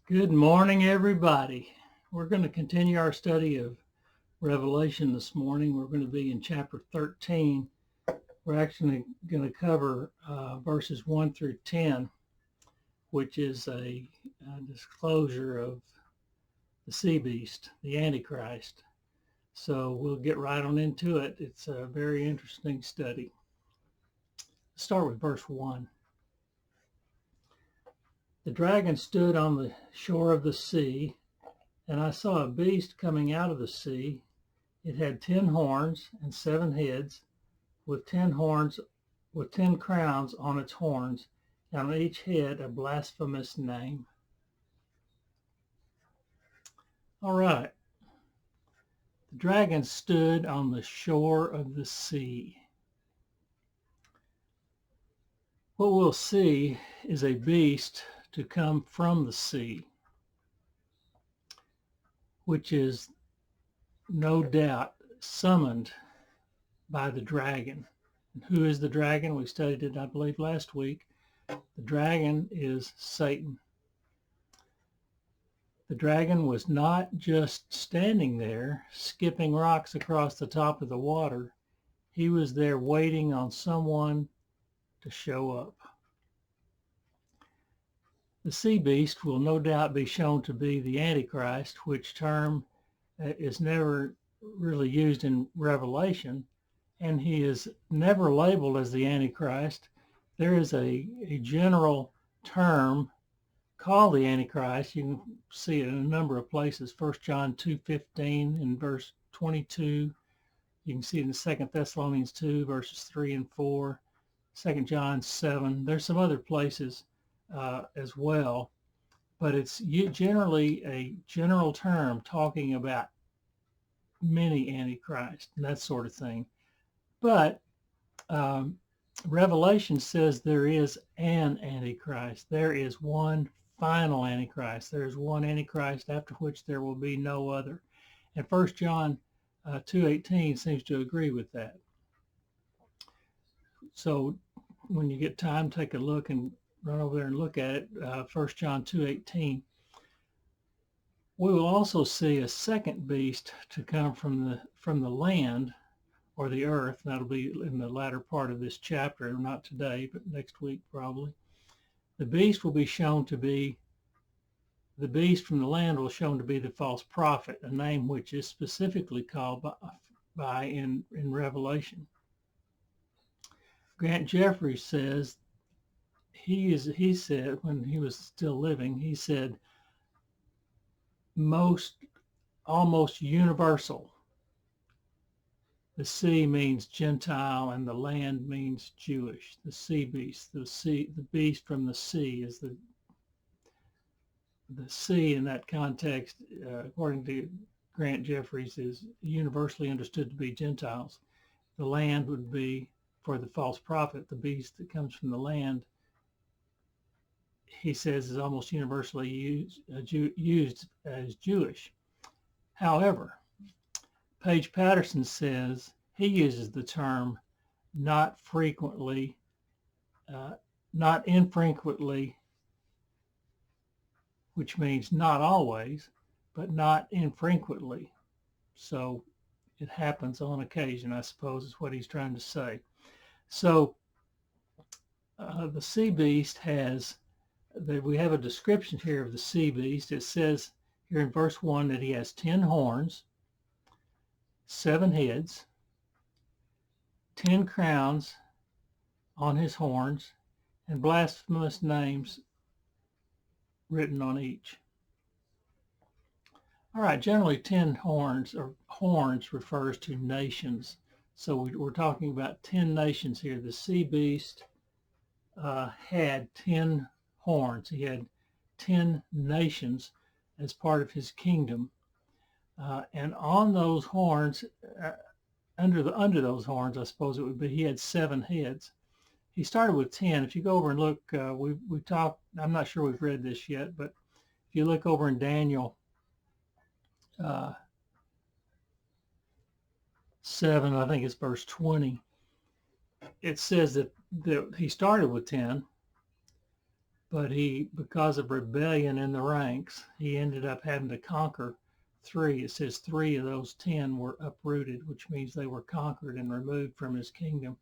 Good morning, everybody. We're going to continue our study of Revelation this morning. We're going to be in chapter 13. We're actually going to cover verses 1 through 10, which is a disclosure of the sea beast, the Antichrist. So we'll get right on into it. It's a very interesting study. Let's start with verse 1. The dragon stood on the shore of the sea, and I saw a beast coming out of the sea. It had 10 horns and 7 heads, with 10 crowns on its horns, and on each head a blasphemous name. All right. The dragon stood on the shore of the sea. What we'll see is a beast to come from the sea, which is no doubt summoned by the dragon. And who is the dragon? We studied it, I believe, last week. The dragon is Satan. The dragon was not just standing there, skipping rocks across the top of the water. He was there waiting on someone to show up. The sea beast will no doubt be shown to be the Antichrist, which term is never really used in Revelation, and he is never labeled as the Antichrist. There is a general term called the Antichrist. You can see it in a number of places. 1 John 2:15 in verse 22. You can see it in 2 Thessalonians 2 verses 3 and 4, 2 John 7. There's some other places as well, but it's generally a general term talking about many antichrists and that sort of thing. But Revelation says there is an Antichrist. There is one final Antichrist. There is one Antichrist after which there will be no other. And 1 John 2:18 seems to agree with that. So when you get time, take a look and run over there and look at it. 1 John 2:18. We will also see a second beast to come from the land or the earth. That'll be in the latter part of this chapter, not today, but next week probably. The beast from the land will shown to be the false prophet, a name which is specifically called by in Revelation. Grant Jeffries says he said when he was still living, he said almost universal. The sea means Gentile and the land means Jewish. The sea beast, the beast from the sea is the sea in that context, according to Grant Jeffries, is universally understood to be Gentiles. The land would be, for the false prophet, the beast that comes from the land, he says is almost universally used as Jewish. However, Paige Patterson says he uses the term not infrequently, which means not always, but not infrequently. So it happens on occasion, I suppose, is what he's trying to say. So the sea beast we have a description here of the sea beast. It says here in verse 1 that he has 10 horns, 7 heads, 10 crowns on his horns, and blasphemous names written on each. All right, generally 10 horns refers to nations. So we're talking about 10 nations here. The sea beast had 10 horns. He had 10 nations as part of his kingdom. And on those horns, under those horns, I suppose it would be, he had 7 heads. He started with 10. If you go over and look, we talked, I'm not sure we've read this yet, but if you look over in Daniel 7, I think it's verse 20, it says that he started with 10, but because of rebellion in the ranks, he ended up having to conquer 3. It says 3 of those 10 were uprooted, which means they were conquered and removed from his kingdom.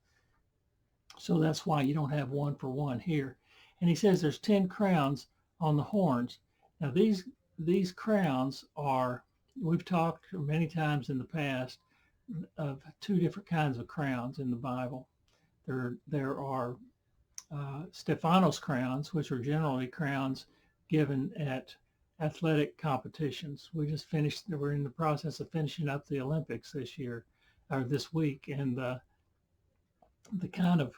So that's why you don't have 1 for 1 here. And he says there's 10 crowns on the horns. Now these crowns are, we've talked many times in the past of 2 different kinds of crowns in the Bible. There are Stephanos crowns, which are generally crowns given at athletic competitions. We're in the process of finishing up the Olympics this year, or this week, and the kind of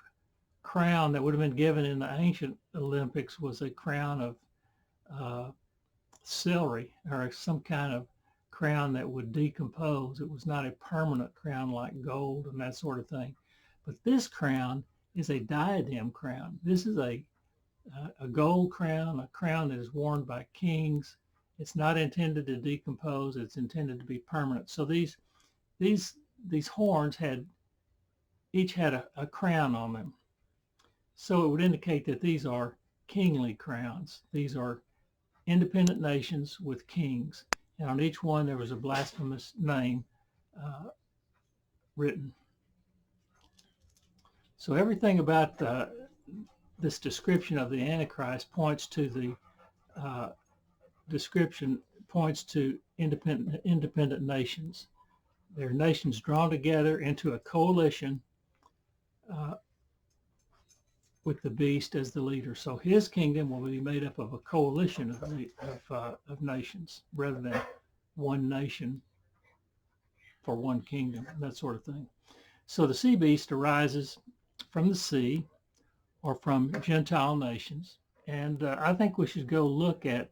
crown that would have been given in the ancient Olympics was a crown of celery, or some kind of crown that would decompose. It was not a permanent crown like gold and that sort of thing. But this crown is a diadem crown. This is a gold crown, a crown that is worn by kings. It's not intended to decompose. It's intended to be permanent. So these horns each had a crown on them. So it would indicate that these are kingly crowns. These are independent nations with kings. And on each one there was a blasphemous name written. So everything about this description of the Antichrist points to independent nations. They're nations drawn together into a coalition with the beast as the leader. So his kingdom will be made up of a coalition of nations rather than one nation for one kingdom, that sort of thing. So the sea beast arises from the sea or from Gentile nations. And I think we should go look at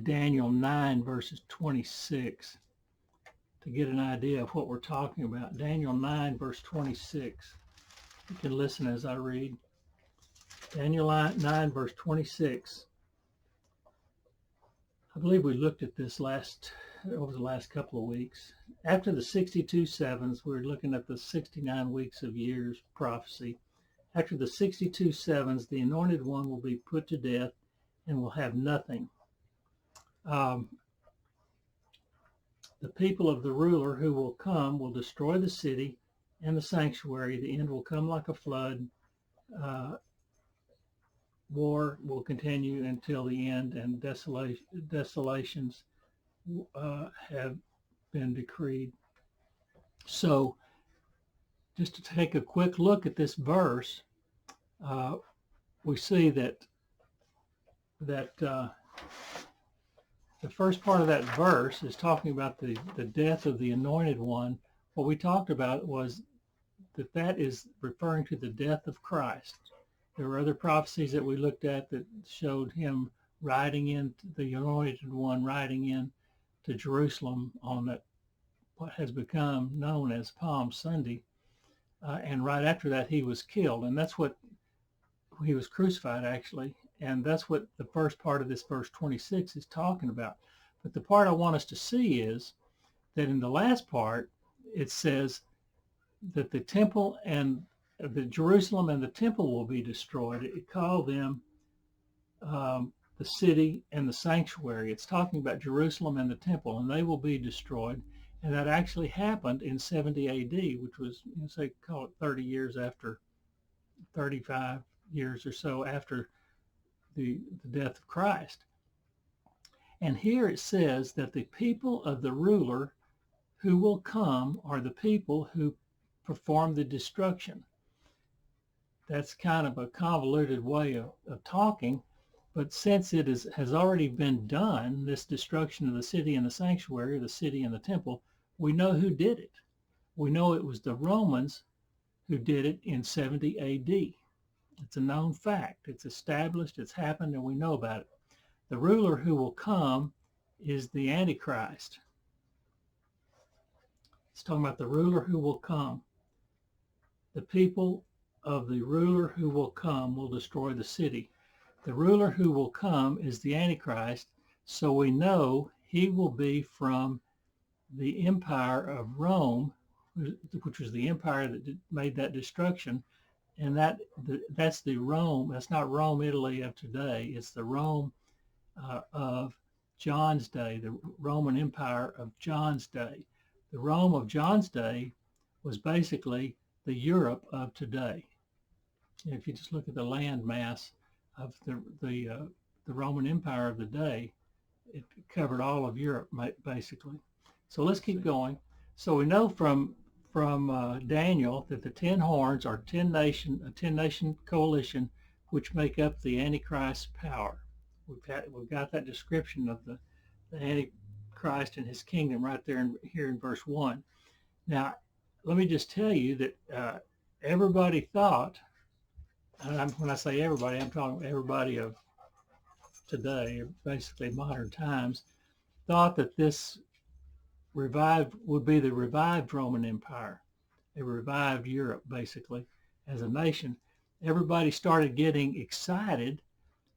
Daniel 9 verses 26 to get an idea of what we're talking about. Daniel 9 verse 26. You can listen as I read. Daniel 9 verse 26. I believe we looked at this over the last couple of weeks. After the 62 sevens, we're looking at the 69 weeks of years prophecy. After the 62 sevens, the anointed one will be put to death and will have nothing. The people of the ruler who will come will destroy the city and the sanctuary. The end will come like a flood. War will continue until the end, and desolations have been decreed. So just to take a quick look at this verse, we see that the first part of that verse is talking about the death of the anointed one. What we talked about was that is referring to the death of Christ. There were other prophecies that we looked at that showed him riding in, the anointed one riding in to Jerusalem on that what has become known as Palm Sunday. And right after that, he was killed. And that's what he was crucified, actually. And that's what the first part of this verse 26 is talking about. But the part I want us to see is that in the last part, it says that the temple and the Jerusalem and the temple will be destroyed. It called them the city and the sanctuary. It's talking about Jerusalem and the temple, and they will be destroyed. And that actually happened in 70 AD, which was, say, call it 30 years after, 35 years or so after the death of Christ. And here it says that the people of the ruler who will come are the people who perform the destruction. That's kind of a convoluted way of talking, but since it has already been done, this destruction of the city and the sanctuary, or the city and the temple, we know who did it. We know it was the Romans who did it in 70 AD. It's a known fact. It's established, it's happened, and we know about it. The ruler who will come is the Antichrist. It's talking about the ruler who will come. The people of the ruler who will come will destroy the city. The ruler who will come is the Antichrist, so we know he will be from the empire of Rome, which was the empire that made that destruction. and that's the Rome. That's not Rome, Italy of today. It's the Rome of John's day, the Roman Empire of John's day. The Rome of John's day was basically the Europe of today. If you just look at the land mass of the Roman Empire of the day, it covered all of Europe basically. So let's keep going. So we know from Daniel that the 10 horns are a 10 nation coalition which make up the Antichrist's power. We've got that description of the Antichrist and his kingdom right there here in verse 1. Now, let me just tell you that everybody thought, and when I say everybody, I'm talking everybody of today, basically modern times, thought that this would be the revived Roman Empire, a revived Europe, basically, as a nation. Everybody started getting excited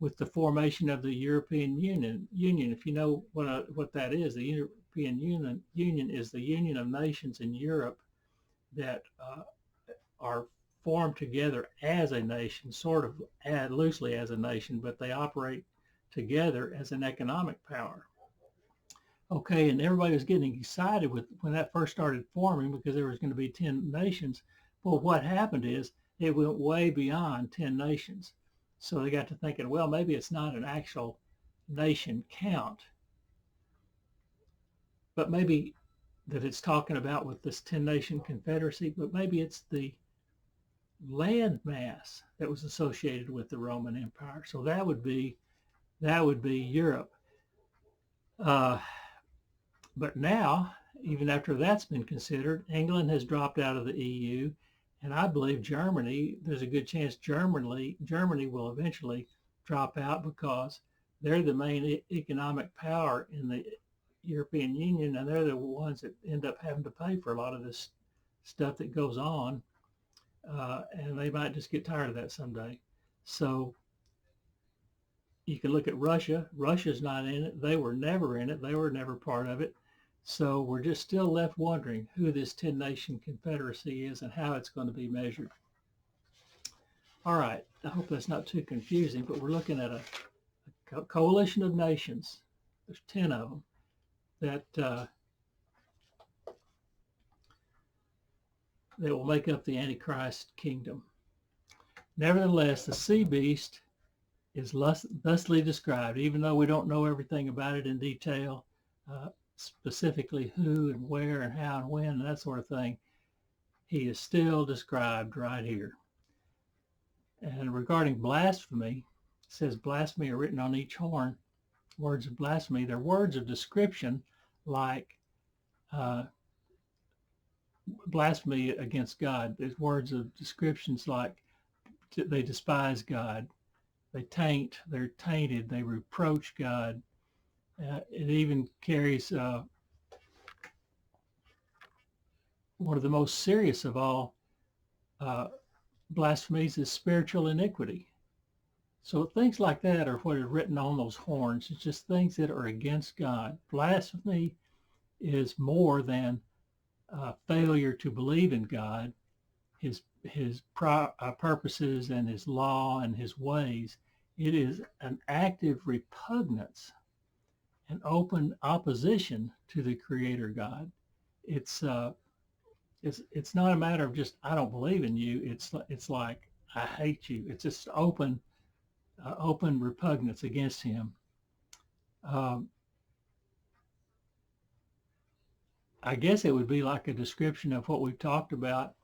with the formation of the European Union. If you know what that is, the European Union is the union of nations in Europe that are formed together as a nation, sort of loosely as a nation, but they operate together as an economic power. Okay, and everybody was getting excited when that first started forming because there was going to be 10 nations. But what happened is it went way beyond 10 nations. So they got to thinking, well, maybe it's not an actual nation count, but maybe that it's talking about with this 10-nation confederacy, but maybe it's the land mass that was associated with the Roman Empire. So that would be Europe. But now, even after that's been considered, England has dropped out of the EU, and I believe Germany, there's a good chance Germany will eventually drop out because they're the main economic power in the European Union, and they're the ones that end up having to pay for a lot of this stuff that goes on, and they might just get tired of that someday. So you can look at Russia. Russia's not in it. They were never in it. They were never part of it. So we're just still left wondering who this 10-nation confederacy is and how it's going to be measured. All right, I hope that's not too confusing, but we're looking at a coalition of nations. There's 10 of them that will make up the Antichrist kingdom. Nevertheless, the sea beast is thusly described, even though we don't know everything about it in detail, specifically who and where and how and when and that sort of thing. He is still described right here. And regarding blasphemy, it says blasphemy are written on each horn. Words of blasphemy, they're words of description like blasphemy against God. There's words of descriptions like they despise God, they're tainted, they reproach God. It even carries one of the most serious of all blasphemies is spiritual iniquity. So things like that are what are written on those horns. It's just things that are against God. Blasphemy is more than failure to believe in God, his purposes and his law and his ways. It is an active repugnance, an open opposition to the Creator God. It's not a matter of just I don't believe in you. It's like I hate you. It's just open repugnance against Him. I guess it would be like a description of what we've talked about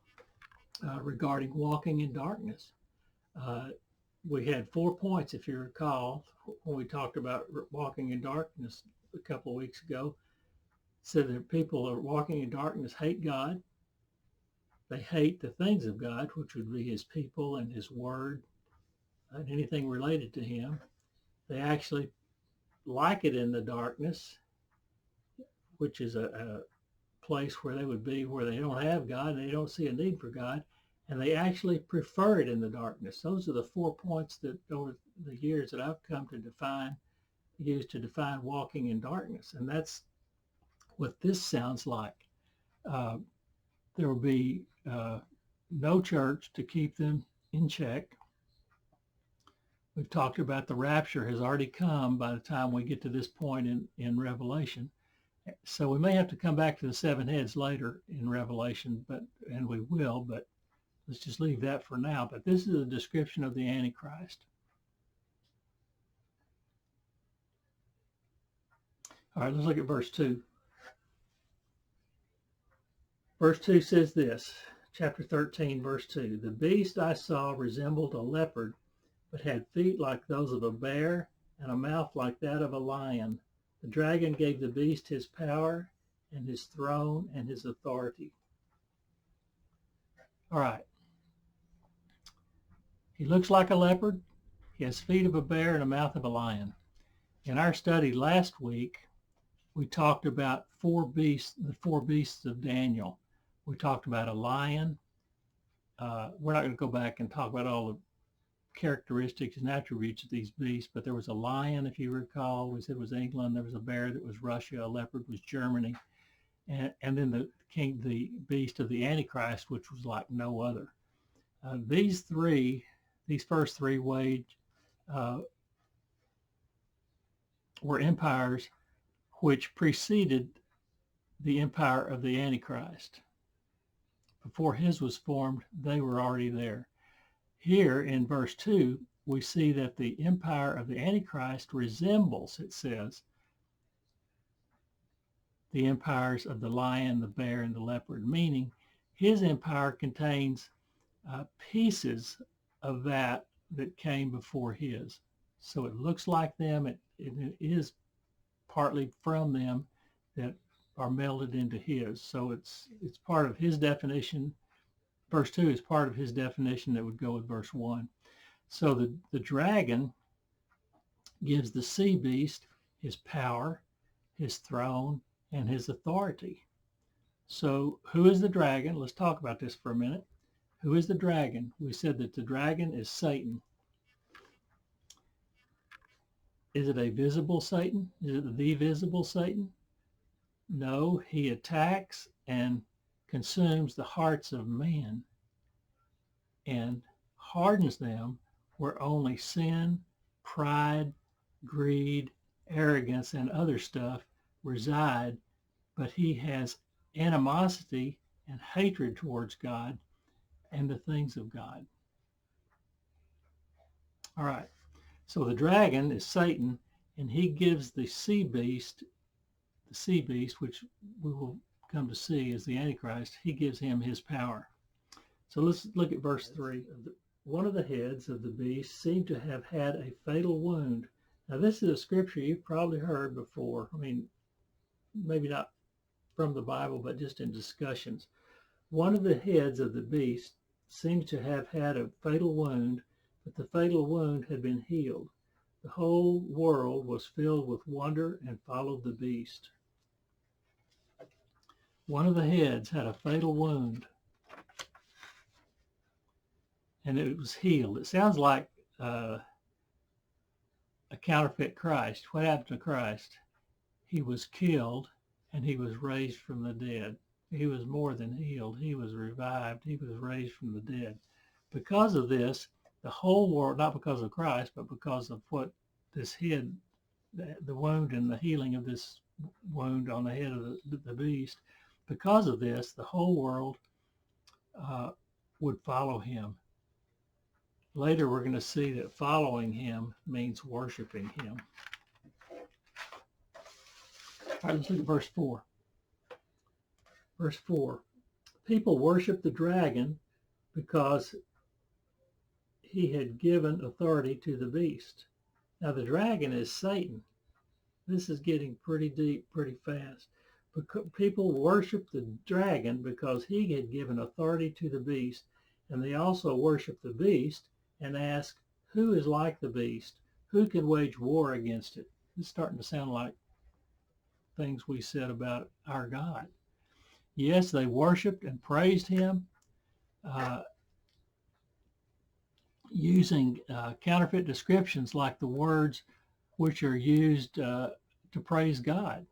regarding walking in darkness. We had 4 points, if you recall, when we talked about walking in darkness a couple of weeks ago. It said that people are walking in darkness hate God. They hate the things of God, which would be His people and His Word and anything related to Him. They actually like it in the darkness, which is a place where they would be where they don't have God and they don't see a need for God, and they actually prefer it in the darkness. Those are the 4 points that over the years that I've come to use to define walking in darkness, and that's what this sounds like. There will be no church to keep them in check. We've talked about the rapture has already come by the time we get to this point in Revelation. So we may have to come back to the seven heads later in Revelation, and we will, but let's just leave that for now. But this is a description of the Antichrist. All right, let's look at verse 2. Verse 2 says this, chapter 13, verse 2. The beast I saw resembled a leopard, but had feet like those of a bear and a mouth like that of a lion. The dragon gave the beast his power and his throne and his authority. All right. He looks like a leopard. He has feet of a bear and a mouth of a lion. In our study last week, we talked about the four beasts of Daniel. We talked about a lion. We're not going to go back and talk about all the characteristics and attributes of these beasts, but there was a lion, if you recall. We said it was England. There was a bear that was Russia. A leopard was Germany. And then the beast of the Antichrist, which was like no other. These first three were empires which preceded the empire of the Antichrist. Before his was formed, they were already there. Here in verse 2, we see that the empire of the Antichrist resembles, it says, the empires of the lion, the bear, and the leopard, meaning his empire contains pieces of that came before his. So it looks like them. It is partly from them that are melded into his. So it's part of his definition. Verse 2 is part of his definition that would go with verse 1. So the dragon gives the sea beast his power, his throne, and his authority. So who is the dragon? Let's talk about this for a minute. Who is the dragon? We said that the dragon is Satan. Is it a visible Satan? Is it the visible Satan? No, he attacks and consumes the hearts of man and hardens them where only sin, pride, greed, arrogance, and other stuff reside, but he has animosity and hatred towards God and the things of God. All right, so the dragon is Satan, and he gives the sea beast, which we will come to see as the Antichrist, he gives him his power. So let's look at verse 3. One of the heads of the beast seemed to have had a fatal wound. Now, this is a scripture you've probably heard before. I mean, maybe not from the Bible, but just in discussions. One of the heads of the beast seems to have had a fatal wound, but the fatal wound had been healed. The whole world was filled with wonder and followed the beast. One of the heads had a fatal wound, and it was healed. It sounds like a counterfeit Christ. What happened to Christ? He was killed, and he was raised from the dead. He was more than healed. He was revived. He was raised from the dead. Because of this, the whole world, not because of Christ, but because of what this head, the wound and the healing of this wound on the head of the beast, because of this, the whole world would follow him. Later, we're going to see that following him means worshiping him. All right, let's look at verse 4. Verse 4, people worship the dragon because he had given authority to the beast. Now, the dragon is Satan. This is getting pretty deep, pretty fast. People worship the dragon because he had given authority to the beast, and they also worship the beast and ask, who is like the beast? Who can wage war against it? It's starting to sound like things we said about our God. Yes, they worshiped and praised him using counterfeit descriptions like the words which are used to praise God.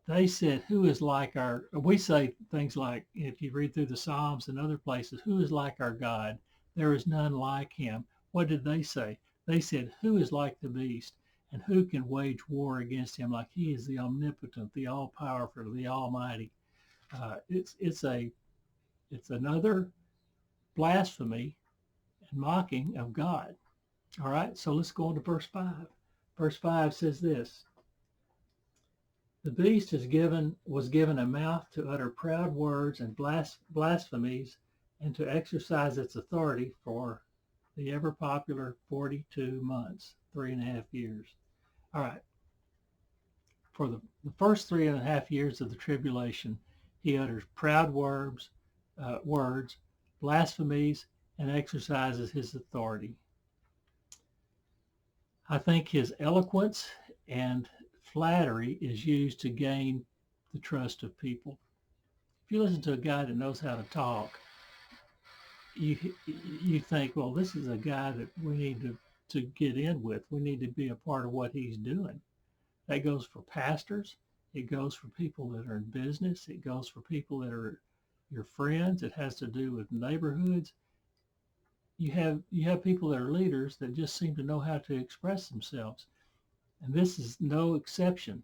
They said, who is like we say things like, if you read through the Psalms and other places, who is like our God? There is none like him. What did they say? They said, who is like the beast? And who can wage war against him? Like he is the omnipotent, the all-powerful, the almighty. It's another blasphemy and mocking of God. All right, so let's go on to verse 5. Verse 5 says this: the beast was given a mouth to utter proud words and blasphemies, and to exercise its authority for the ever popular 42 months, 3.5 years. All right. For the first 3.5 years of the tribulation, he utters proud words, blasphemies, and exercises his authority. I think his eloquence and flattery is used to gain the trust of people. If you listen to a guy that knows how to talk, you think, well, this is a guy that we need to get in with. We need to be a part of what he's doing. That goes for pastors. It goes for people that are in business. It goes for people that are your friends. It has to do with neighborhoods. You have people that are leaders that just seem to know how to express themselves. And this is no exception.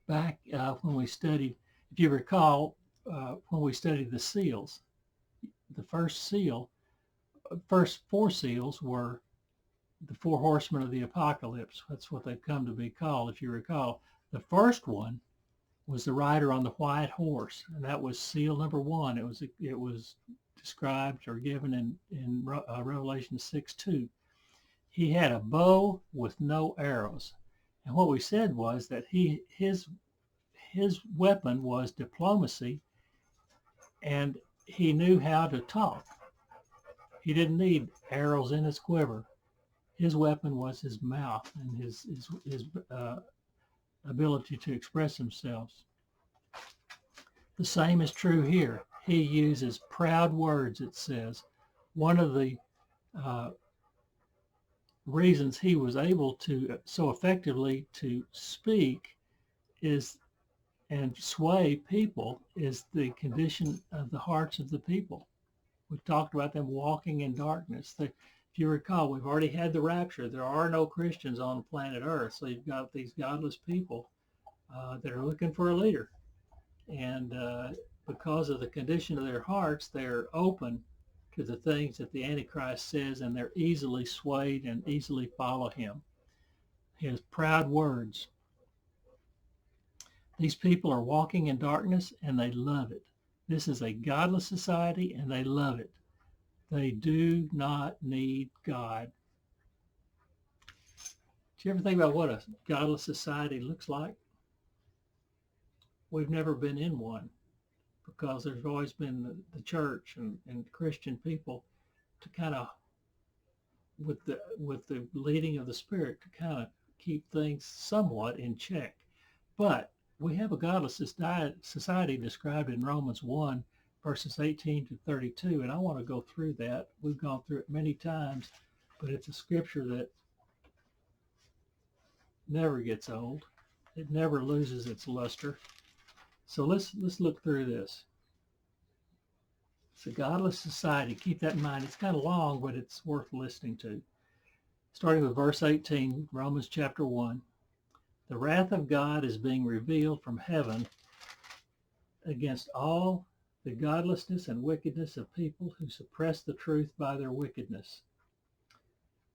Back when we studied, if you recall, when we studied the seals, the first four seals were the four horsemen of the apocalypse. That's what they've come to be called. If you recall, the first one was the rider on the white horse, and that was seal number 1. It was described or given in Revelation 6:2. He had a bow with no arrows, and what we said was that his weapon was diplomacy, and he knew how to talk. He didn't need arrows in his quiver. His weapon was his mouth and his ability to express himself. The same is true here. He uses proud words, it says. One of the reasons he was able to so effectively to speak is and sway people is the condition of the hearts of the people. We've talked about them walking in darkness. If you recall, we've already had the rapture. There are no Christians on planet Earth. So you've got these godless people that are looking for a leader. And because of the condition of their hearts, they're open to the things that the Antichrist says, and they're easily swayed and easily follow him. His proud words. These people are walking in darkness, and they love it. This is a godless society, and they love it. They do not need God. Do you ever think about what a godless society looks like? We've never been in one because there's always been the church and Christian people to kind of, with the leading of the Spirit, to kind of keep things somewhat in check. But we have a godless society described in Romans 1, verses 18 to 32, and I want to go through that. We've gone through it many times, but it's a scripture that never gets old. It never loses its luster. So let's look through this. It's a godless society. Keep that in mind. It's kind of long, but it's worth listening to. Starting with verse 18, Romans chapter 1. The wrath of God is being revealed from heaven against all the godlessness and wickedness of people who suppress the truth by their wickedness.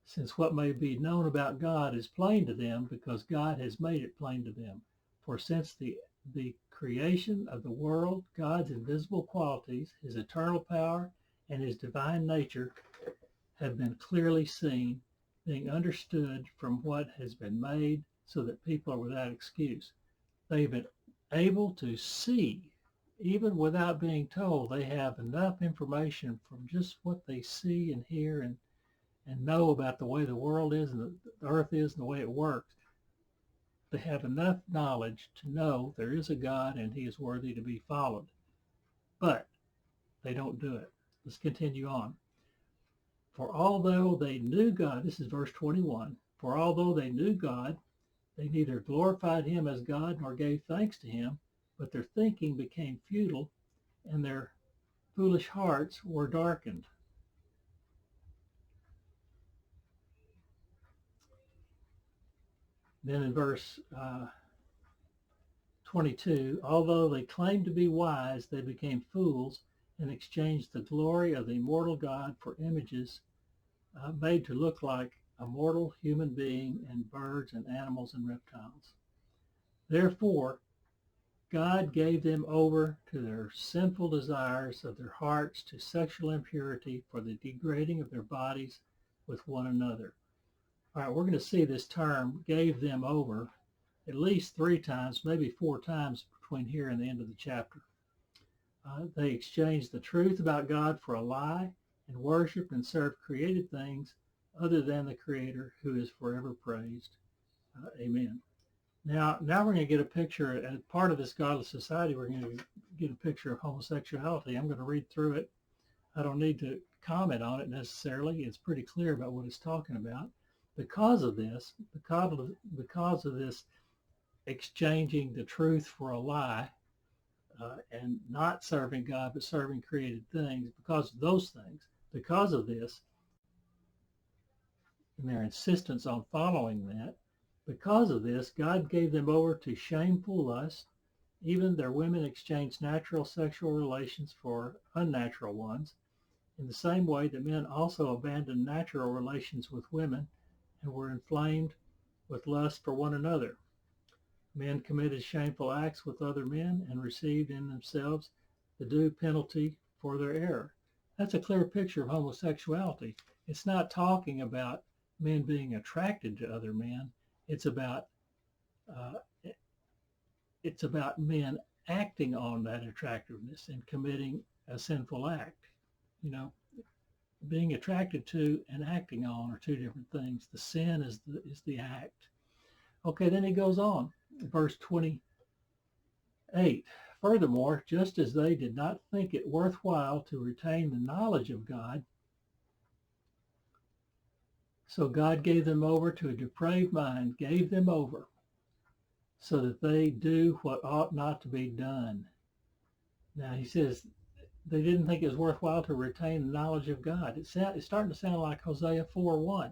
Since what may be known about God is plain to them, because God has made it plain to them. For since the creation of the world, God's invisible qualities, his eternal power, and his divine nature have been clearly seen, being understood from what has been made, so that people are without excuse. They've been able to see, even without being told. They have enough information from just what they see and hear and know about the way the world is and the earth is and the way it works. They have enough knowledge to know there is a God and he is worthy to be followed. But they don't do it. Let's continue on. For although they knew God, this is verse 21, for although they knew God, they neither glorified him as God nor gave thanks to him, but their thinking became futile and their foolish hearts were darkened. Then in verse 22, although they claimed to be wise, they became fools and exchanged the glory of the immortal God for images made to look like a mortal human being and birds and animals and reptiles. Therefore, God gave them over to their sinful desires of their hearts to sexual impurity for the degrading of their bodies with one another. All right, we're going to see this term gave them over at least 3 times, maybe 4 times between here and the end of the chapter. They exchanged the truth about God for a lie and worshiped and served created things other than the Creator who is forever praised. Amen. Now we're going to get a picture, as part of this godless society, we're going to get a picture of homosexuality. I'm going to read through it. I don't need to comment on it necessarily. It's pretty clear about what it's talking about. Because of this exchanging the truth for a lie and not serving God but serving created things, because of those things, because of this, and their insistence on following that, because of this, God gave them over to shameful lust. Even their women exchanged natural sexual relations for unnatural ones. In the same way, the men also abandoned natural relations with women and were inflamed with lust for one another. Men committed shameful acts with other men and received in themselves the due penalty for their error. That's a clear picture of homosexuality. It's not talking about men being attracted to other men. It's about uh, men acting on that attractiveness and committing a sinful act. You know, being attracted to and acting on are 2 different things. The sin is the act. Okay, then he goes on, verse 28. Furthermore, just as they did not think it worthwhile to retain the knowledge of God, so God gave them over to a depraved mind, gave them over, so that they do what ought not to be done. Now he says they didn't think it was worthwhile to retain the knowledge of God. It's starting to sound like Hosea 4:1.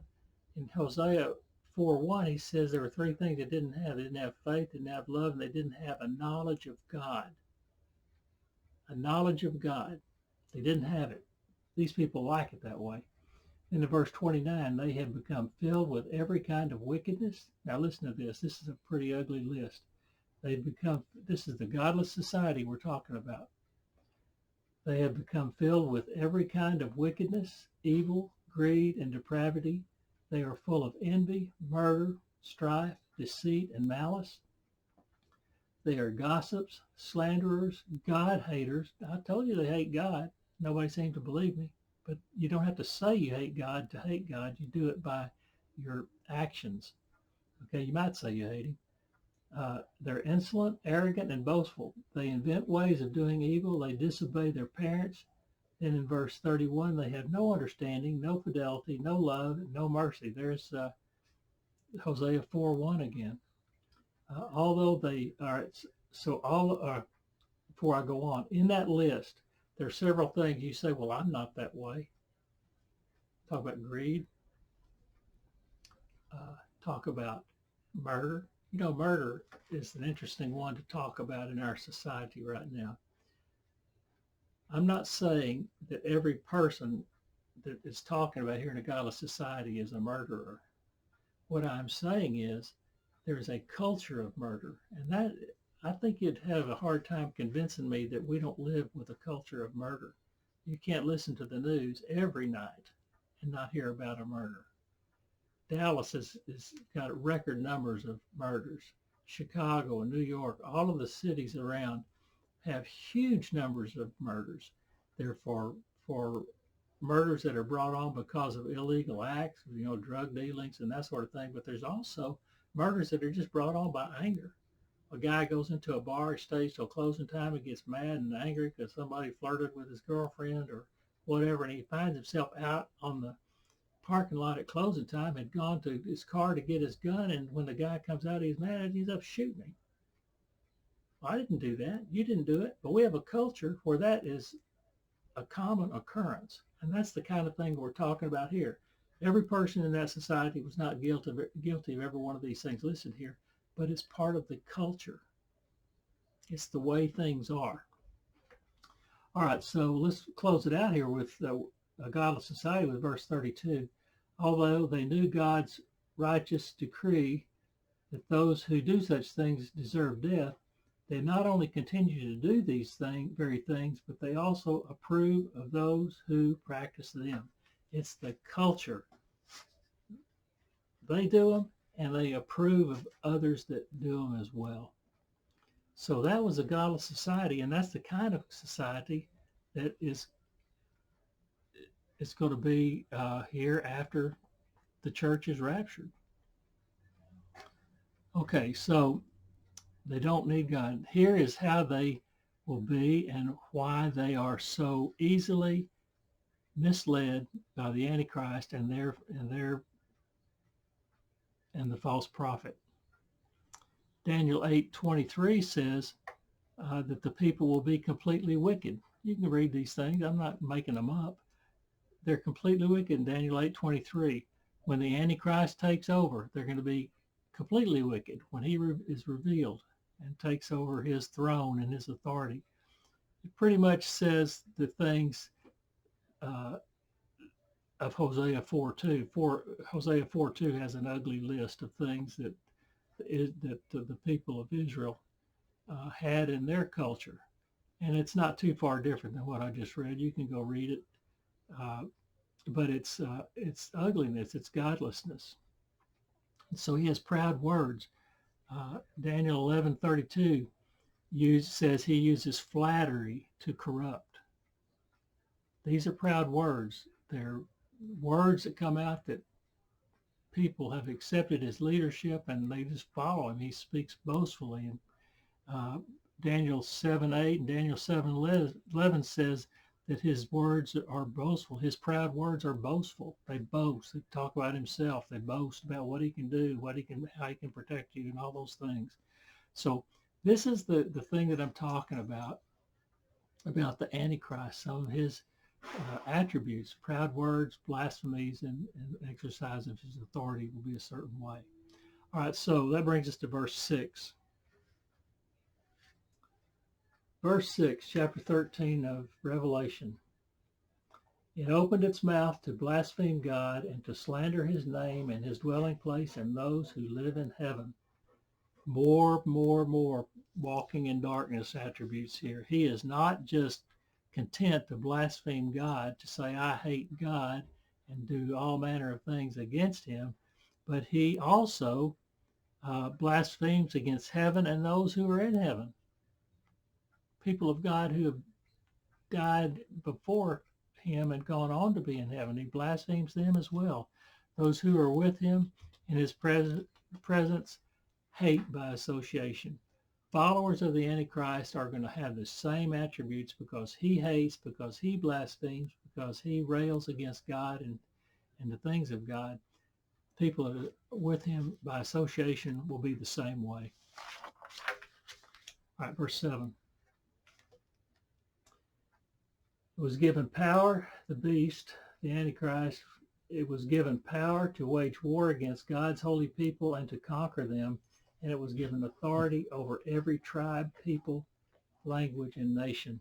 In Hosea 4:1, he says there were 3 things they didn't have. They didn't have faith, they didn't have love, and they didn't have a knowledge of God. A knowledge of God. They didn't have it. These people like it that way. In verse 29, they have become filled with every kind of wickedness. Now listen to this. This is a pretty ugly list. This is the godless society we're talking about. They have become filled with every kind of wickedness, evil, greed, and depravity. They are full of envy, murder, strife, deceit, and malice. They are gossips, slanderers, God haters. I told you they hate God. Nobody seemed to believe me. But you don't have to say you hate God to hate God. You do it by your actions. Okay, you might say you hate him. They're insolent, arrogant, and boastful. They invent ways of doing evil. They disobey their parents. Then in verse 31, they have no understanding, no fidelity, no love, no mercy. There's Hosea 4:1 again. Although they are, so all, before I go on, in that list, there are several things you say, well, I'm not that way. Talk about greed. Talk about murder. You know, murder is an interesting one to talk about in our society right now. I'm not saying that every person that is talking about here in a godless society is a murderer. What I'm saying is there's a culture of murder, and that I think you'd have a hard time convincing me that we don't live with a culture of murder. You can't listen to the news every night and not hear about a murder. Dallas has got record numbers of murders. Chicago and New York, all of the cities around have huge numbers of murders. They're for murders that are brought on because of illegal acts, you know, drug dealings and that sort of thing. But there's also murders that are just brought on by anger. A guy goes into a bar, stays till closing time, and gets mad and angry because somebody flirted with his girlfriend or whatever, and he finds himself out on the parking lot at closing time, had gone to his car to get his gun, and when the guy comes out, he's mad and he's up shooting him. Well, I didn't do that. You didn't do it. But we have a culture where that is a common occurrence. And that's the kind of thing we're talking about here. Every person in that society was not guilty of every one of these things listed here, but it's part of the culture. It's the way things are. All right, so let's close it out here with a godless society with verse 32. Although they knew God's righteous decree that those who do such things deserve death, they not only continue to do these very things, but they also approve of those who practice them. It's the culture. They do them, and they approve of others that do them as well. So that was a godless society, and that's the kind of society that is going to be here after the church is raptured. Okay, so they don't need God. Here is how they will be and why they are so easily misled by the Antichrist and the false prophet. Daniel 8:23 says that the people will be completely wicked. You can read these things. I'm not making them up. They're completely wicked in Daniel 8:23. When the Antichrist takes over, they're going to be completely wicked when he is revealed and takes over his throne and his authority. It pretty much says the things of Hosea 4:2. Hosea 4:2 has an ugly list of things that the people of Israel had in their culture. And it's not too far different than what I just read. You can go read it. But it's ugliness, it's godlessness. And so he has proud words. Daniel 11:32 says he uses flattery to corrupt. These are proud words. They're words that come out that people have accepted his leadership and they just follow him. He speaks boastfully. And Daniel 7:8 and Daniel 7:11 says that his words are boastful. His proud words are boastful. They boast. They talk about himself. They boast about what he can do, how he can protect you, and all those things. So this is the thing that I'm talking about the Antichrist. Some of his attributes, proud words, blasphemies, and exercise of his authority will be a certain way. All right, so that brings us to verse 6. Verse 6, chapter 13 of Revelation. It opened its mouth to blaspheme God and to slander his name and his dwelling place and those who live in heaven. More walking in darkness attributes here. He is not just content to blaspheme God, to say, I hate God, and do all manner of things against him, but he also blasphemes against heaven and those who are in heaven. People of God who have died before him and gone on to be in heaven. He blasphemes them as well. Those who are with him in his presence hate by association. Followers of the Antichrist are going to have the same attributes because he hates, because he blasphemes, because he rails against God and the things of God. People with him by association will be the same way. All right, verse 7. It was given power, the beast, the Antichrist, it was given power to wage war against God's holy people and to conquer them, and it was given authority over every tribe, people, language, and nation.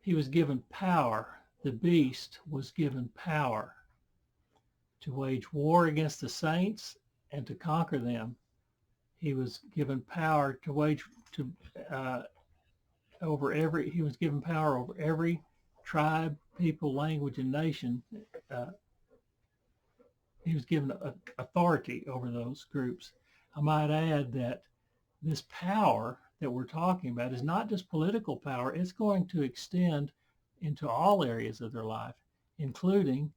He was given power. The beast was given power to wage war against the saints and to conquer them. He was given power to wage over every. He was given power over every tribe, people, language, and nation. He was given authority over those groups. I might add that this power that we're talking about is not just political power. It's going to extend into all areas of their life, including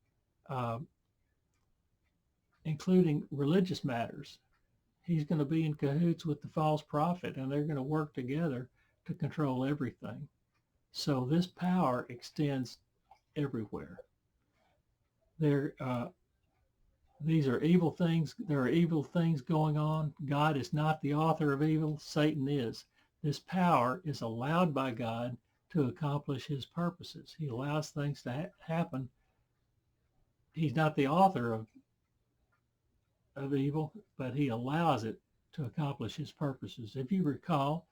religious matters. He's going to be in cahoots with the false prophet, and they're going to work together to control everything. So this power extends everywhere. These are evil things. There are evil things going on. God is not the author of evil. Satan is. This power is allowed by God to accomplish his purposes. He allows things to happen. He's not the author of evil, but he allows it to accomplish his purposes. If you recall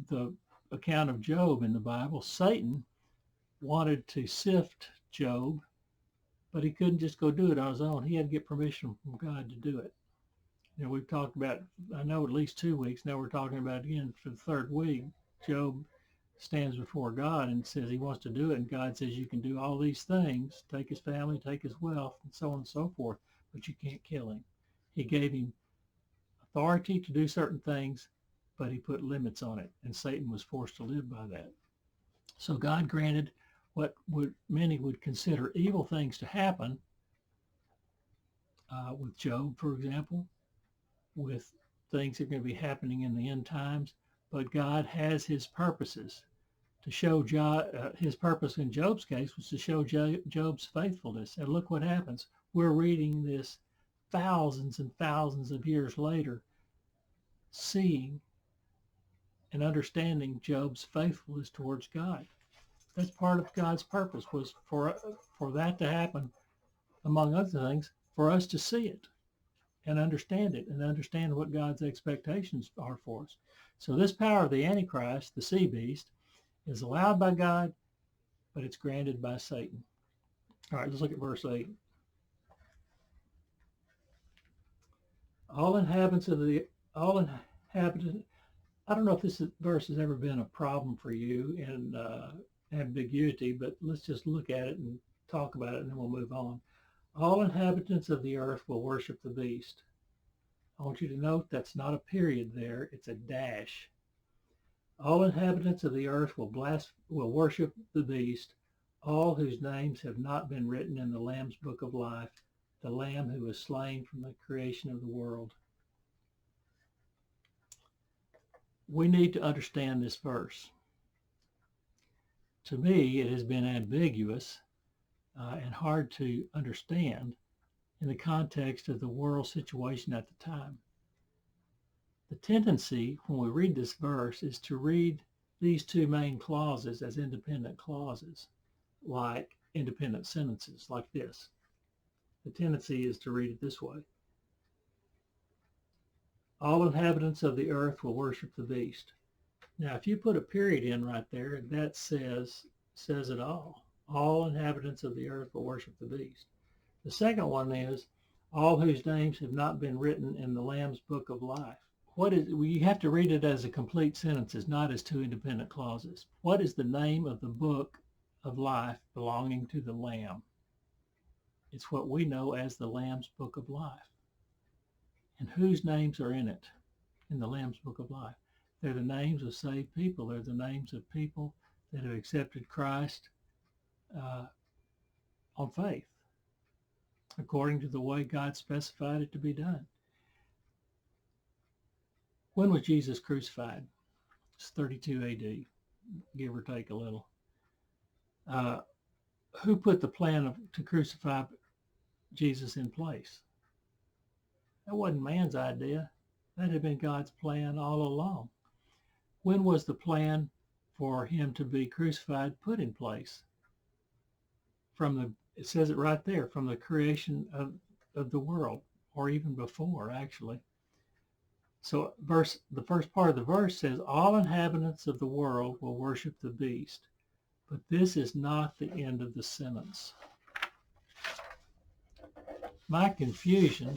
the account of Job in the Bible, Satan wanted to sift Job, but he couldn't just go do it on his own. He had to get permission from God to do it. We've talked about, I know, at least 2 weeks. Now we're talking about it again for the third week. Job stands before God and says he wants to do it. And God says, you can do all these things, take his family, take his wealth, and so on and so forth, but you can't kill him. He gave him authority to do certain things, but he put limits on it. And Satan was forced to live by that. So God granted what many would consider evil things to happen with Job, for example, with things that are going to be happening in the end times. But God has his purposes to show his purpose in Job's case was to show Job's faithfulness. And look what happens. We're reading this thousands and thousands of years later, seeing and understanding Job's faithfulness towards God. That's part of God's purpose, was for that to happen, among other things, for us to see it and understand it and understand what God's expectations are for us. So this power of the Antichrist, the sea beast, is allowed by God, but it's granted by Satan. All right, let's look at verse 8. All inhabitants, I don't know if this verse has ever been a problem for you in ambiguity, but let's just look at it and talk about it, and then we'll move on. All inhabitants of the earth will worship the beast. I want you to note that's not a period there, it's a dash. All inhabitants of the earth will worship the beast, all whose names have not been written in the Lamb's book of life, the Lamb who was slain from the creation of the world. We need to understand this verse. To me, it has been ambiguous and hard to understand in the context of the world situation at the time. The tendency when we read this verse is to read these two main clauses as independent clauses, like independent sentences like this. The tendency is to read it this way. All inhabitants of the earth will worship the beast. Now, if you put a period in right there, that says it all. All inhabitants of the earth will worship the beast. The second one is, all whose names have not been written in the Lamb's book of life. You have to read it as a complete sentences, not as two independent clauses. What is the name of the book of life belonging to the Lamb? It's what we know as the Lamb's book of life. And whose names are in it, in the Lamb's book of life? They're the names of saved people. They're the names of people that have accepted Christ on faith, according to the way God specified it to be done. When was Jesus crucified? It's 32 AD, give or take a little. Who put the plan to crucify Jesus in place? That wasn't man's idea. That had been God's plan all along. When was the plan for him to be crucified put in place? It says it right there, from the creation of the world, or even before, actually. So the first part of the verse says, all inhabitants of the world will worship the beast. But this is not the end of the sentence. My confusion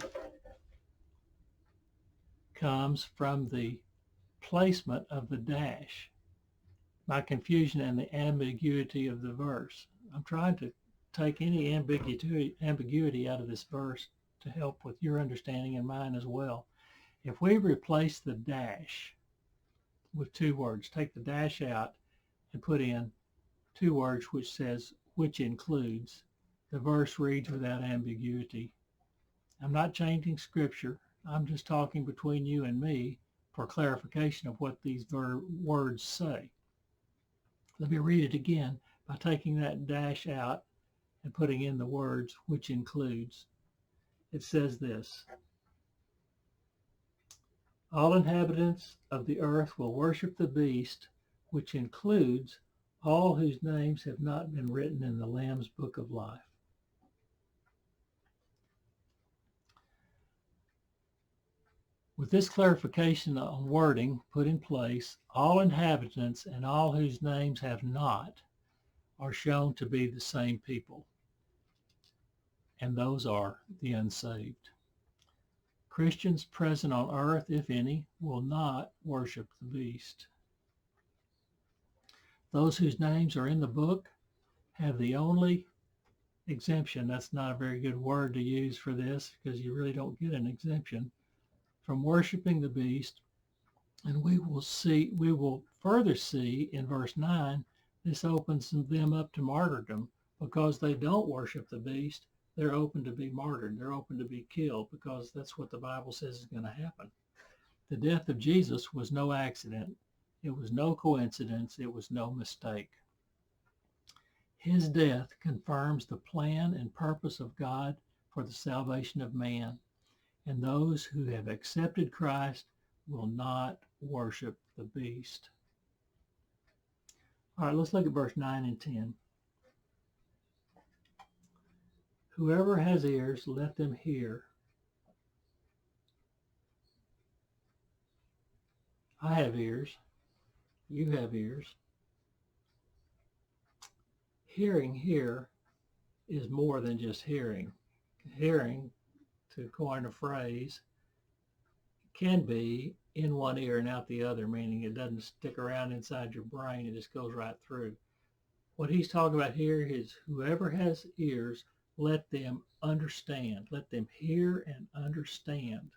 comes from the placement of the dash. My confusion and the ambiguity of the verse. I'm trying to take any ambiguity out of this verse to help with your understanding and mine as well. If we replace the dash with two words, take the dash out and put in two words which says, which includes, the verse reads without ambiguity. I'm not changing scripture. I'm just talking between you and me for clarification of what these words say. Let me read it again by taking that dash out and putting in the words, which includes. It says this, All inhabitants of the earth will worship the beast, which includes all whose names have not been written in the Lamb's book of life. With this clarification on wording put in place, all inhabitants and all whose names have not are shown to be the same people, and those are the unsaved. Christians present on earth, if any, will not worship the beast. Those whose names are in the book have the only exemption. That's not a very good word to use for this because you really don't get an exemption from worshiping the beast. And we will further see in verse 9, this opens them up to martyrdom because they don't worship the beast. They're open to be martyred. They're open to be killed because that's what the Bible says is going to happen. The death of Jesus was no accident. It was no coincidence. It was no mistake. His death confirms the plan and purpose of God for the salvation of man. And those who have accepted Christ will not worship the beast. All right, let's look at verse 9 and 10. Whoever has ears, let them hear. I have ears. You have ears. Hearing here is more than just hearing. Hearing, to coin a phrase, can be in one ear and out the other, meaning it doesn't stick around inside your brain. It just goes right through. What he's talking about here is whoever has ears, let them understand. Let them hear and understand.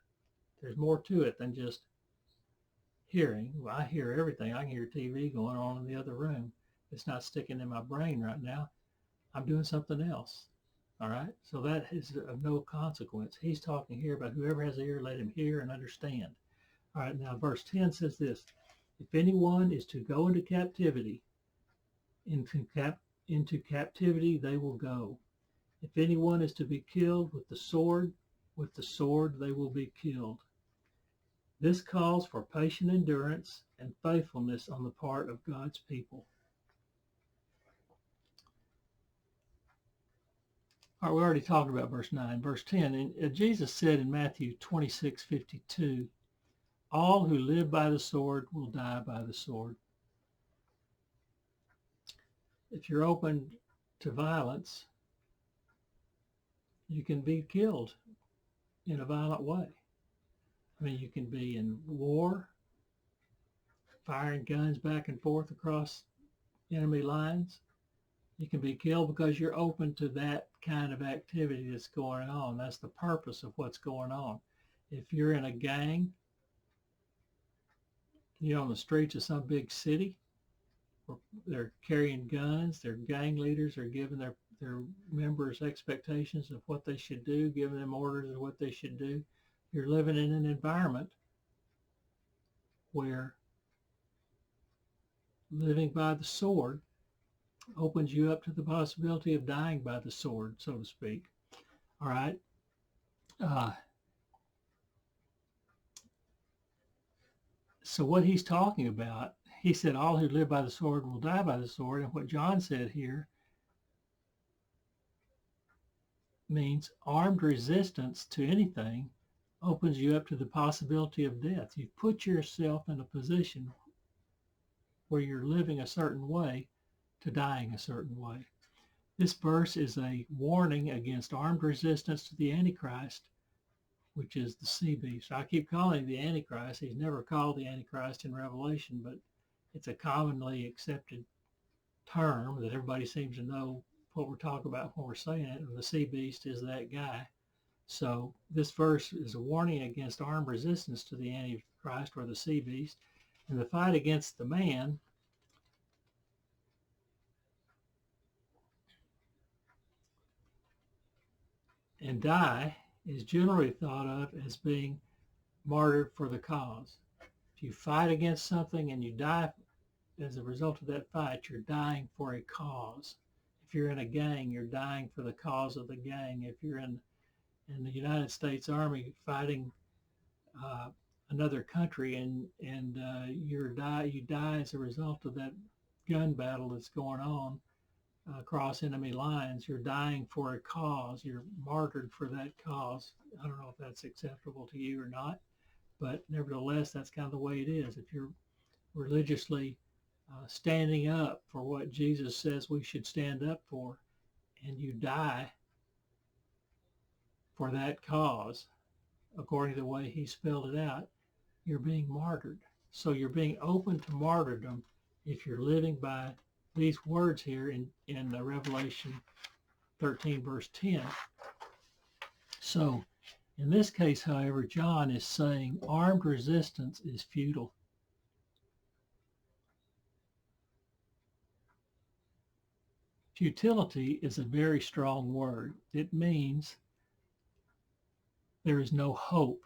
There's more to it than just hearing. Well, I hear everything. I can hear TV going on in the other room. It's not sticking in my brain right now. I'm doing something else. All right? So that is of no consequence. He's talking here about whoever has an ear, let him hear and understand. All right, now verse 10 says this. If anyone is to go into captivity, into captivity they will go. If anyone is to be killed with the sword they will be killed. This calls for patient endurance and faithfulness on the part of God's people. All right, we already talked about verse 9. Verse 10, and Jesus said in Matthew 26:52, all who live by the sword will die by the sword. If you're open to violence, you can be killed in a violent way. I mean, you can be in war, firing guns back and forth across enemy lines. You can be killed because you're open to that kind of activity that's going on. That's the purpose of what's going on. If you're in a gang, you're on the streets of some big city, where they're carrying guns, their gang leaders are giving their members expectations of what they should do, giving them orders of what they should do. You're living in an environment where living by the sword opens you up to the possibility of dying by the sword, so to speak. All right. So what he's talking about, he said, all who live by the sword will die by the sword. And what John said here means armed resistance to anything opens you up to the possibility of death. You've put yourself in a position where you're living a certain way to dying a certain way. This verse is a warning against armed resistance to the Antichrist, which is the sea beast. I keep calling him the Antichrist. He's never called the Antichrist in Revelation, but it's a commonly accepted term that everybody seems to know what we're talking about when we're saying it. And the sea beast is that guy. So this verse is a warning against armed resistance to the Antichrist or the sea beast. And the fight against the man and die is generally thought of as being martyred for the cause. If you fight against something and you die as a result of that fight, you're dying for a cause. If you're in a gang, you're dying for the cause of the gang. If you're in the United States Army fighting another country, and you die as a result of that gun battle that's going on across enemy lines. You're dying for a cause. You're martyred for that cause. I don't know if that's acceptable to you or not, but nevertheless, that's kind of the way it is. If you're religiously standing up for what Jesus says we should stand up for, and you die for that cause, according to the way he spelled it out, you're being martyred. So you're being open to martyrdom if you're living by these words here in Revelation 13, verse 10. So in this case, however, John is saying armed resistance is futile. Futility is a very strong word. It means there is no hope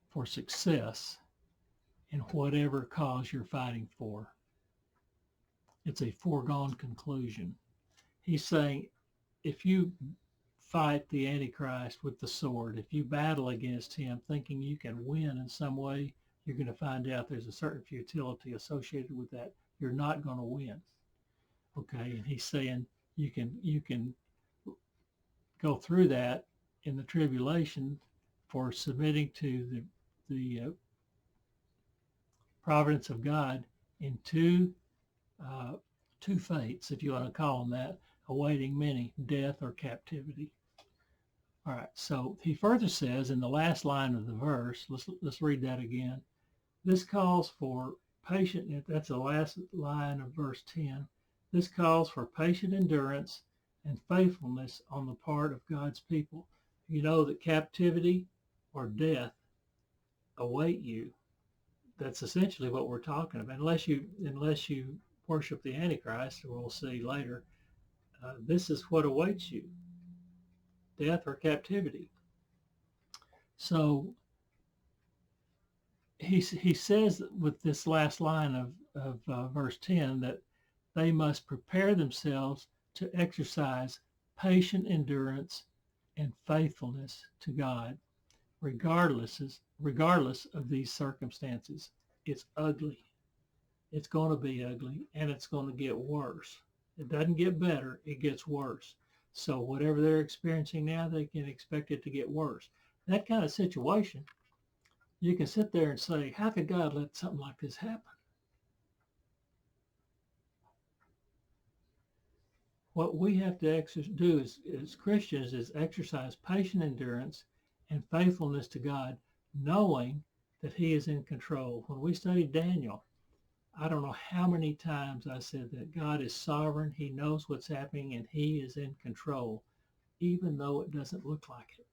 for success in whatever cause you're fighting for. It's a foregone conclusion. He's saying if you fight the Antichrist with the sword, if you battle against him thinking you can win in some way, you're going to find out there's a certain futility associated with that. You're not going to win. Okay, and he's saying you can go through that in the tribulation for submitting to the providence of God in two fates, if you want to call them that, awaiting many, death or captivity. All right, so he further says in the last line of the verse, let's read that again. This calls for patient, that's the last line of verse 10. This calls for patient endurance and faithfulness on the part of God's people. You know that captivity or death await you. That's essentially what we're talking about. Unless you worship the Antichrist, we'll see later, this is what awaits you, death or captivity. So he says with this last line of verse 10 that they must prepare themselves to exercise patient endurance and faithfulness to God, regardless of these circumstances. It's ugly. It's going to be ugly, and it's going to get worse. It doesn't get better, it gets worse. So whatever they're experiencing now, they can expect it to get worse. That kind of situation, you can sit there and say, how could God let something like this happen? What we have to do as Christians is exercise patient endurance and faithfulness to God, knowing that he is in control. When we studied Daniel, I don't know how many times I said that God is sovereign, he knows what's happening, and he is in control, even though it doesn't look like it.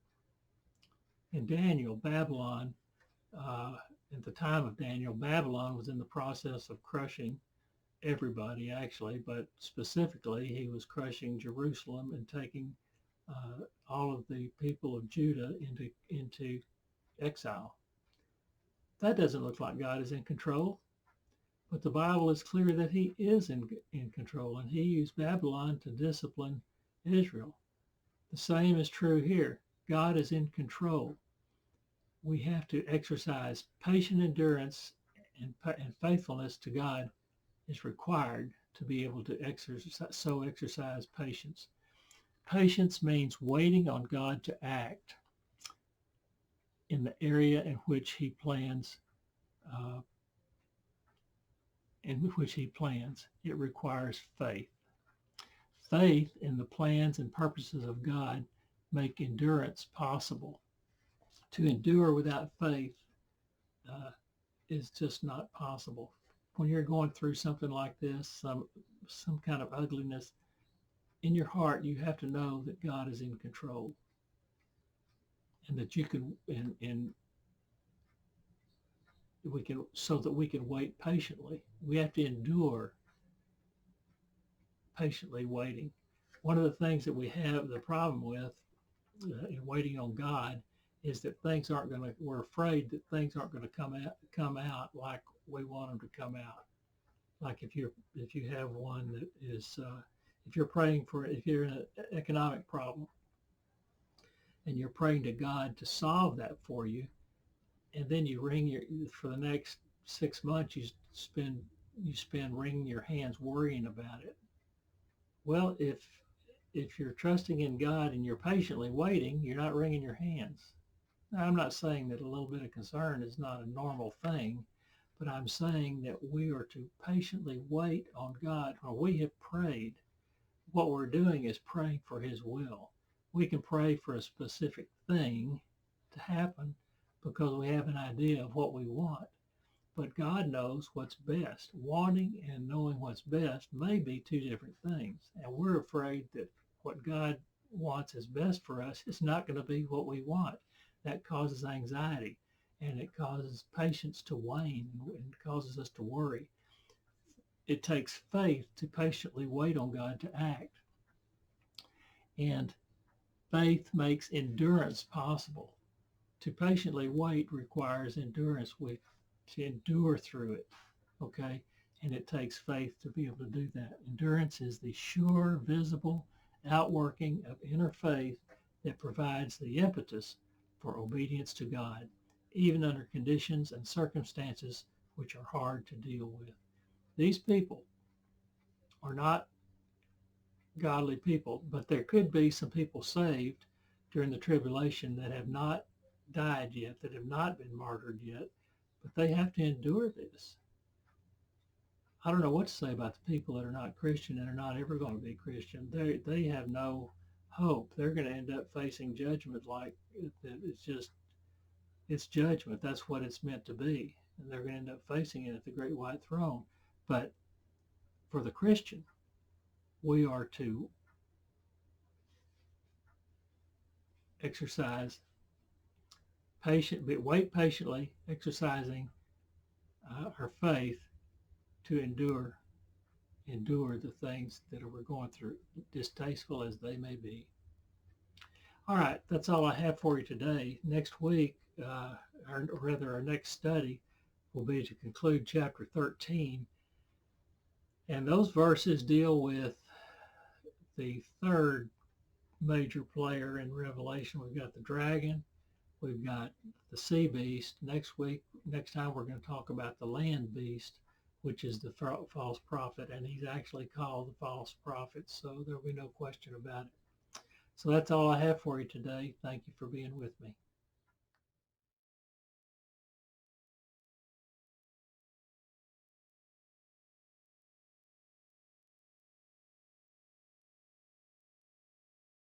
In Daniel, Babylon, at the time of Daniel, Babylon was in the process of crushing everybody, actually, but specifically, he was crushing Jerusalem and taking all of the people of Judah into exile. That doesn't look like God is in control. But the Bible is clear that he is in control, and he used Babylon to discipline Israel. The same is true here. God is in control. We have to exercise patient endurance and faithfulness to God is required to be able to exercise patience. Patience means waiting on God to act in the area in which he plans It requires faith. Faith in the plans and purposes of God make endurance possible. To endure without faith is just not possible. When you're going through something like this, some kind of ugliness, in your heart, you have to know that God is in control, and that you can, and so that we can wait patiently. We have to endure patiently waiting. One of the things that we have the problem with in waiting on God is that we're afraid that things aren't going to come out like we want them to come out. Like if you have one that is, if you're in an economic problem and you're praying to God to solve that for you, and then you for the next 6 months you spend wringing your hands worrying about it. Well, if you're trusting in God and you're patiently waiting, you're not wringing your hands. Now, I'm not saying that a little bit of concern is not a normal thing, but I'm saying that we are to patiently wait on God. When we have prayed, what we're doing is praying for His will. We can pray for a specific thing to happen because we have an idea of what we want. But God knows what's best. Wanting and knowing what's best may be two different things. And we're afraid that what God wants is best for us is not going to be what we want. That causes anxiety, and it causes patience to wane, and causes us to worry. It takes faith to patiently wait on God to act. And faith makes endurance possible. To patiently wait requires endurance. To endure through it, okay? And it takes faith to be able to do that. Endurance is the sure, visible outworking of inner faith that provides the impetus for obedience to God, even under conditions and circumstances which are hard to deal with. These people are not godly people, but there could be some people saved during the tribulation that have not died yet, that have not been martyred yet, but they have to endure this. I don't know what to say about the people that are not Christian and are not ever going to be Christian. They have no hope. They're going to end up facing judgment like it's judgment. That's what it's meant to be. And they're going to end up facing it at the great white throne. But for the Christian, we are to exercise wait patiently, exercising our faith to endure the things that we're going through, distasteful as they may be. All right, that's all I have for you today. Next week, our next study will be to conclude chapter 13. And those verses deal with the third major player in Revelation. We've got the dragon, we've got the sea beast. Next time we're going to talk about the land beast, which is the false prophet, and he's actually called the false prophet, so there'll be no question about it. So that's all I have for you today. Thank you for being with me.